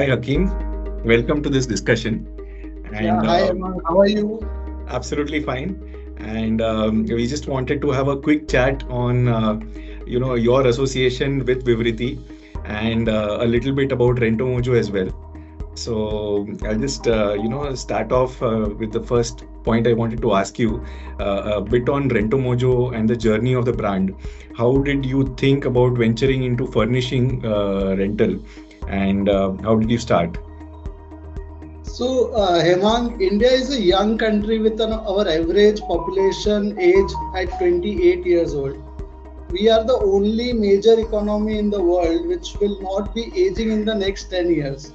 Hi Hakim, welcome to this discussion. Yeah, And hi Hemang, how are you? Absolutely fine. And we just wanted to have a quick chat on, your association with Vivriti and a little bit about RentoMojo as well. So I'll just, start off with the first point I wanted to ask you a bit on RentoMojo and the journey of the brand. How did you think about venturing into furnishing rental, and how did you start? Hemang, India is a young country with our average population age at 28 years old. We are the only major economy in the world which will not be aging in the next 10 years.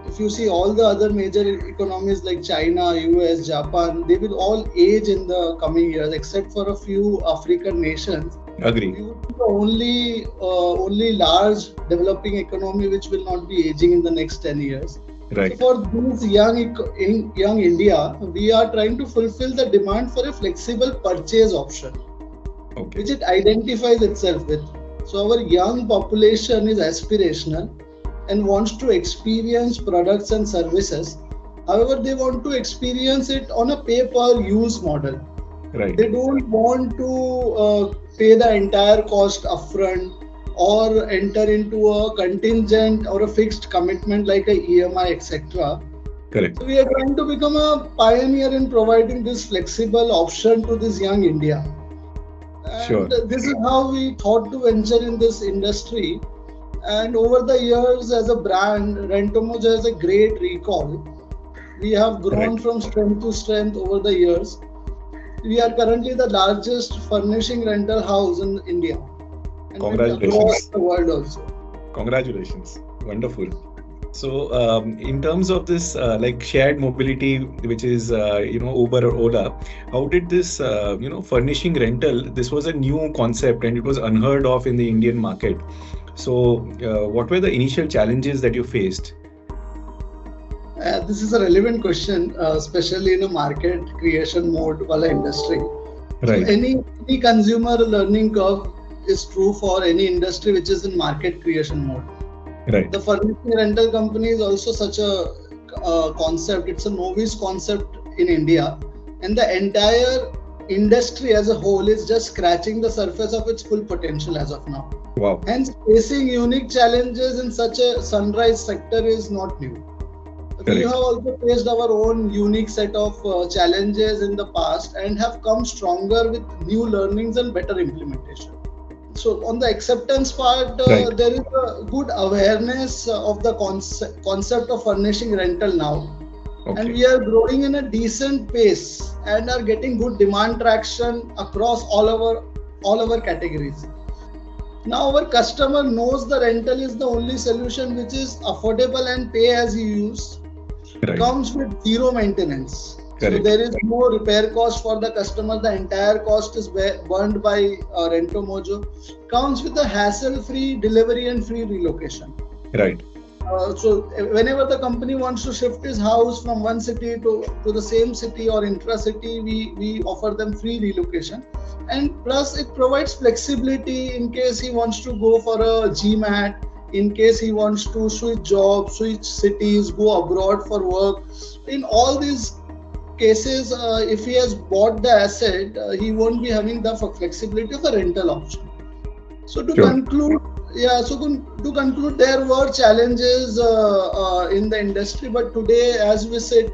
If you see all the other major economies like China, US, Japan, they will all age in the coming years, except for a few African nations. Agree. We would be the only large developing economy which will not be aging in the next 10 years. So Right. for this young India, we are trying to fulfill the demand for a flexible purchase option, Okay. which it identifies itself with. So our young population is aspirational and wants to experience products and services. However, they want to experience it on a pay per use model. Right. They don't want to pay the entire cost upfront or enter into a contingent or a fixed commitment like a EMI, etc. Correct. So we are trying to become a pioneer in providing this flexible option to this young India. And Sure. this is how we thought to venture in this industry. And over the years, as a brand, RentoMojo has a great recall. We have grown Correct. from strength to strength over the years. We are currently the largest furnishing rental house in India and maybe across Congratulations. the world also. Congratulations. Wonderful. So, in terms of this, like shared mobility, which is, Uber or Ola, how did this, furnishing rental, this was a new concept and it was unheard of in the Indian market. So, what were the initial challenges that you faced? This is a relevant question, especially in a market creation mode wala industry. So Right. any consumer learning curve is true for any industry which is in market creation mode. Right. The furnishing rental company is also such a concept. It's a novice concept in India, and the entire industry as a whole is just scratching the surface of its full potential as of now. Wow. Hence, facing unique challenges in such a sunrise sector is not new. We have Correct. also faced our own unique set of challenges in the past and have come stronger with new learnings and better implementation. So on the acceptance part, Right. there is a good awareness of the concept of furnishing rental now, and Okay. we are growing in a decent pace and are getting good demand traction across all our categories. Now our customer knows the rental is the only solution which is affordable and pay as you use, Right. comes with zero maintenance. So Correct. there is no repair cost for the customer. The entire cost is burned by RentoMojo. Comes with a hassle-free delivery and free relocation. Right. So whenever the company wants to shift his house from one city to the same city or intra-city, we offer them free relocation. And plus it provides flexibility in case he wants to go for a GMAT, in case he wants to switch jobs, switch cities, go abroad for work. In all these cases, if he has bought the asset, he won't be having the flexibility of a rental option. So to Sure. conclude, yeah, so to conclude, there were challenges in the industry, but today, as we said,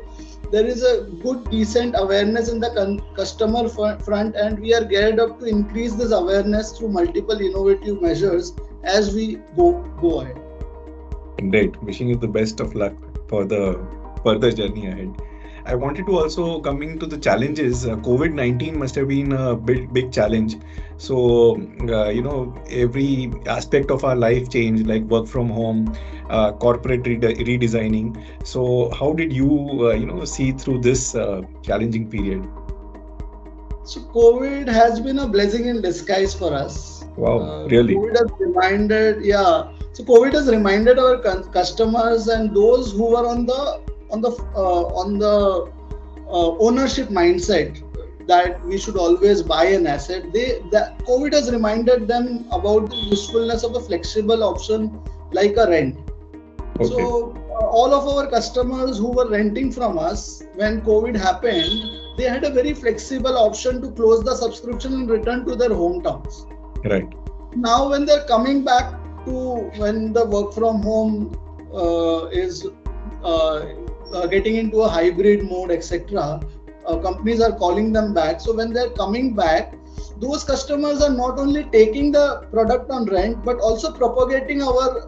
there is a good, decent awareness in the customer front, and we are geared up to increase this awareness through multiple innovative measures as we go ahead. Great. Wishing you the best of luck for the further journey ahead. I wanted to also coming to the challenges. COVID-19 must have been a big challenge. So, every aspect of our life changed, like work from home, corporate redesigning. So, how did you, see through this challenging period? So COVID has been a blessing in disguise for us. Wow, really? COVID has reminded, yeah. So COVID has reminded our customers and those who were on the ownership mindset that we should always buy an asset. That COVID has reminded them about the usefulness of a flexible option like a rent. Okay. So all of our customers who were renting from us when COVID happened, they had a very flexible option to close the subscription and return to their hometowns. Right. Now, when they're coming back to when the work from home is getting into a hybrid mode, etc., companies are calling them back. So when they're coming back, those customers are not only taking the product on rent, but also propagating our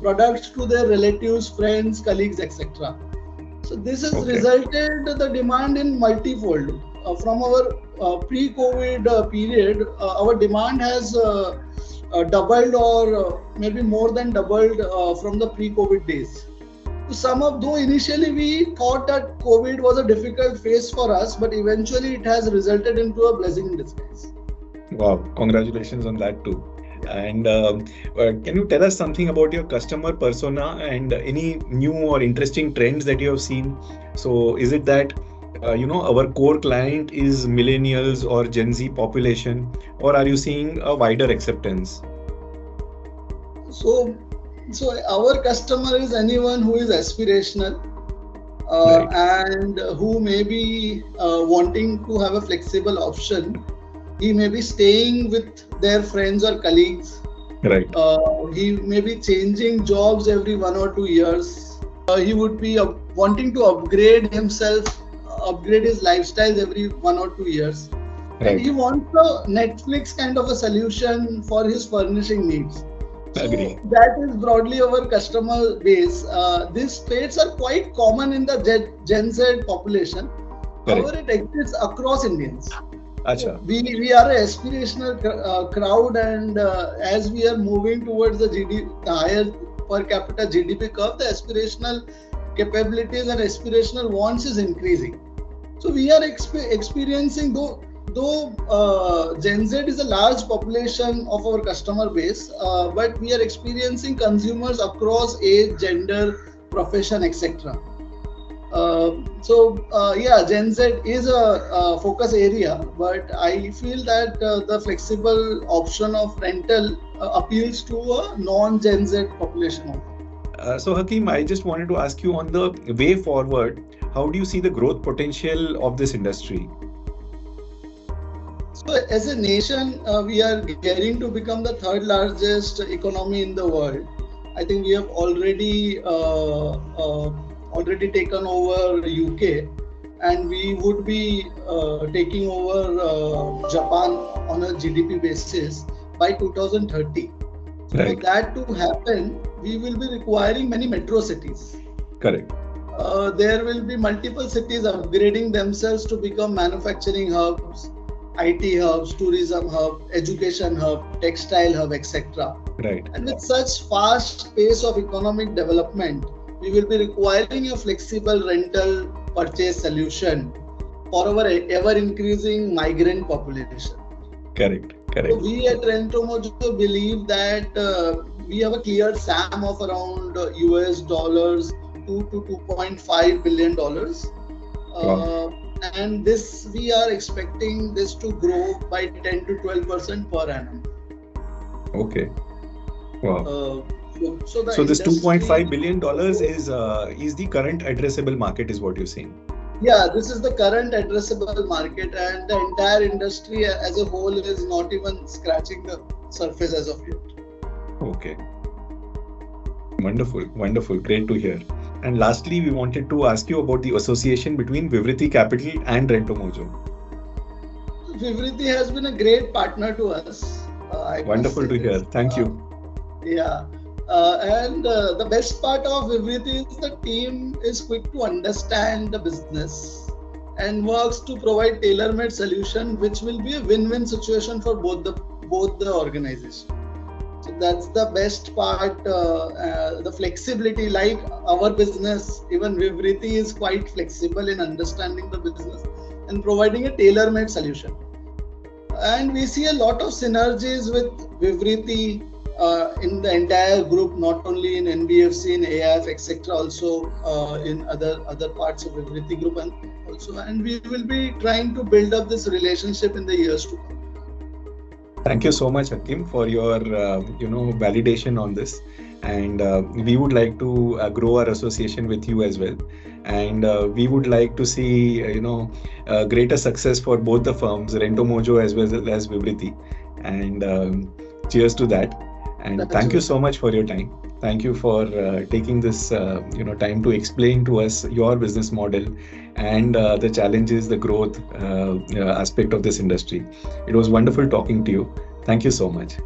products to their relatives, friends, colleagues, etc. So this has resulted the demand in multifold. From our pre-COVID period, our demand has doubled or maybe more than doubled from the pre-COVID days. To sum up, though initially we thought that COVID was a difficult phase for us, but eventually it has resulted into a blessing in disguise. Wow, congratulations on that too. And can you tell us something about your customer persona and any new or interesting trends that you have seen? So is it that our core client is millennials or Gen Z population, or are you seeing a wider acceptance? So our customer is anyone who is aspirational and who may be wanting to have a flexible option. He may be staying with their friends or colleagues. Right. He may be changing jobs every 1 or 2 years. He would be wanting to upgrade himself, upgrade his lifestyle every 1 or 2 years. Right. And he wants a Netflix kind of a solution for his furnishing needs. So that is broadly our customer base. These traits are quite common in the Gen Z population. However, it exists across Indians. Achha. We are an aspirational crowd, and as we are moving towards the higher per capita GDP curve, the aspirational capabilities and aspirational wants is increasing. So we are experiencing, though Gen Z is a large population of our customer base, but we are experiencing consumers across age, gender, profession, etc. Gen Z is a focus area, but I feel that the flexible option of rental appeals to a non-Gen Z population. So Hakim, I just wanted to ask you on the way forward, how do you see the growth potential of this industry? So as a nation, we are gearing to become the third largest economy in the world. I think we have already taken over UK, and we would be taking over Japan on a GDP basis by 2030. Right. For that to happen, we will be requiring many metro cities. Correct. There will be multiple cities upgrading themselves to become manufacturing hubs, IT hubs, tourism hub, education hub, textile hub, etc. Right. And with such fast pace of economic development, we will be requiring a flexible rental purchase solution for our ever increasing migrant population. Correct. So we at RentoMojo believe that we have a clear SAM of around US dollars $2 to $2.5 billion. Wow. And this, we are expecting this to grow by 10 to 12% per annum. Okay. Wow. So this $2.5 billion is the current addressable market, is what you're saying? Yeah, this is the current addressable market, and the entire industry as a whole is not even scratching the surface as of yet. Okay. Wonderful. Great to hear. And lastly, we wanted to ask you about the association between Vivriti Capital and RentoMojo. Vivriti has been a great partner to us. Wonderful to hear. Thank you. Yeah. And the best part of Vivriti is the team is quick to understand the business and works to provide tailor-made solution, which will be a win-win situation for both the organization. So that's the best part, the flexibility. Like our business, even Vivriti is quite flexible in understanding the business and providing a tailor-made solution. And we see a lot of synergies with Vivriti in the entire group, not only in NBFC, in AIF, etc., also in other parts of Vivriti group, and we will be trying to build up this relationship in the years to come. Thank you so much, Hakim, for your validation on this. and we would like to grow our association with you as well. And we would like to see, greater success for both the firms, RentoMojo as well as Vivriti. And cheers to that. And That's thank you good. so much for your time. Thank you for taking this, time to explain to us your business model and the challenges, the growth aspect of this industry. It was wonderful talking to you. Thank you so much.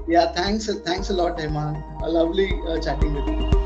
Yeah, thanks a lot, Hemang. A lovely chatting with you.